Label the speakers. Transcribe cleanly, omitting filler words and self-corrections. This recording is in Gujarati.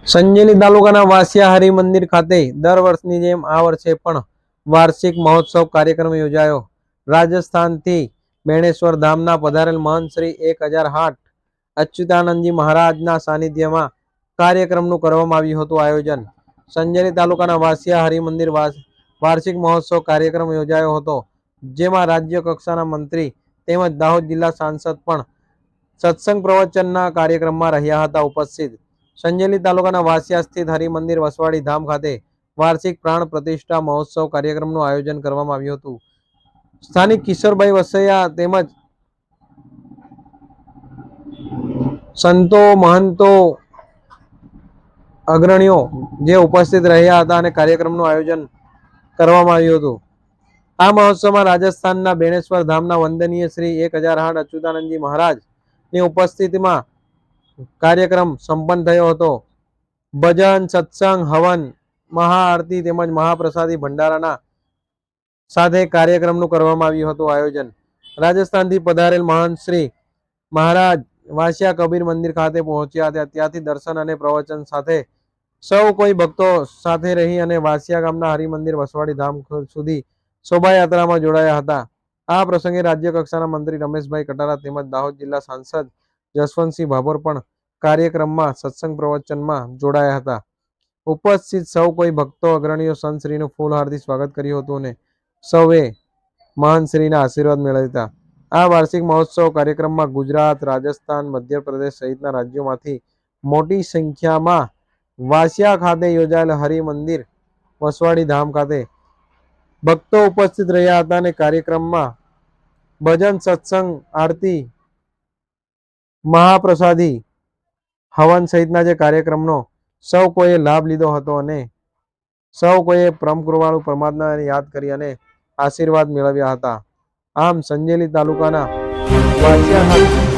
Speaker 1: સંજેલી તાલુકાના વાસિયા હરિમંદિર ખાતે દર વર્ષની જેમ આ વર્ષે પણ વાર્ષિક મહોત્સવ કાર્યક્રમ યોજાયો। રાજસ્થાનથી બેણેશ્વર ધામના પધારેલ મહંત શ્રી 1008 અચ્યુતાનંદજી મહારાજના સાનિધ્યમાં કાર્યક્રમનું કરવામાં આવ્યું હતું આયોજન। સંજેલી તાલુકાના વાસિયા હરિમંદિર વાર્ષિક મહોત્સવ કાર્યક્રમ યોજાયો હતો, જેમાં રાજ્ય કક્ષાના મંત્રી તેમજ દાહોદ જિલ્લા સાંસદ પણ સત્સંગ પ્રવચનના કાર્યક્રમમાં રહ્યા હતા ઉપસ્થિત। સંજેલી તાલુકાના વાસિયા સ્થિત હરિમંદિર વસવાડી ધામ ખાતે વાર્ષિક પ્રાણ પ્રતિષ્ઠા મહોત્સવ કાર્યક્રમનું આયોજન કરવામાં આવ્યું હતું। સ્થાનિક કિશોરભાઈ વસૈયા તેમજ સંતો મહંતો અગ્રણીઓ જે ઉપસ્થિત રહ્યા હતા અને કાર્યક્રમનું આયોજન કરવામાં આવ્યું હતું। આ મહોત્સવમાં રાજસ્થાનના બેણેશ્વર ધામના વંદનીય શ્રી 1008 અચ્યુતાનંદજી મહારાજની ઉપસ્થિતિમાં કાર્યક્રમ સંપન્ન થયો હતો। ભજન, સત્સંગ, હવન, મહાઆરતી તેમજ મહાપ્રસાદી ભંડારાના સાથે કાર્યક્રમનું કરવામાં આવ્યું હતું આયોજન। રાજસ્થાનથી પધારેલ મહંત શ્રી મહારાજ વાસિયા કબીર મંદિર ખાતે પહોંચ્યા હતા। ત્યાંથી દર્શન અને પ્રવચન સાથે સૌ કોઈ ભક્તો સાથે રહી અને વાસિયા ગામના હરિમંદિર વસવાડી ધામ સુધી શોભાયાત્રામાં જોડાયા હતા। આ પ્રસંગે રાજ્ય કક્ષાના મંત્રી રમેશભાઈ કટારા તેમજ દાહોદ જિલ્લા સાંસદ જસવંતસિંહ ભાભોર પણ કાર્યક્રમમાં સત્સંગ પ્રવચનમાં જોડાયા હતા। ઉપસ્થિત સૌ કોઈ ભક્તો અગ્રણીઓ સંતશ્રીનું ફૂલહારથી સ્વાગત કર્યું હતું અને સૌએ મહંતશ્રીના આશીર્વાદ મેળવ્યા હતા। આ વાર્ષિક મહોત્સવ કાર્યક્રમમાં ગુજરાત, રાજસ્થાન, મધ્યપ્રદેશ સહિતના રાજ્યોમાંથી મોટી સંખ્યામાં વાસિયા ખાતે યોજાયેલ હરિમંદિર વસવાડી ધામ ખાતે ભક્તો ઉપસ્થિત રહ્યા હતા અને કાર્યક્રમમાં ભજન, સત્સંગ, આરતી, મહાપ્રસાદી, હવન સહિતના જે કાર્યક્રમનો સૌ કોઈએ લાભ લીધો હતો અને સૌ કોઈએ પરમ કૃપાળુ પરમાત્માને યાદ કરી અને આશીર્વાદ મેળવ્યા હતા। આમ સંજેલી તાલુકાના વાસિયા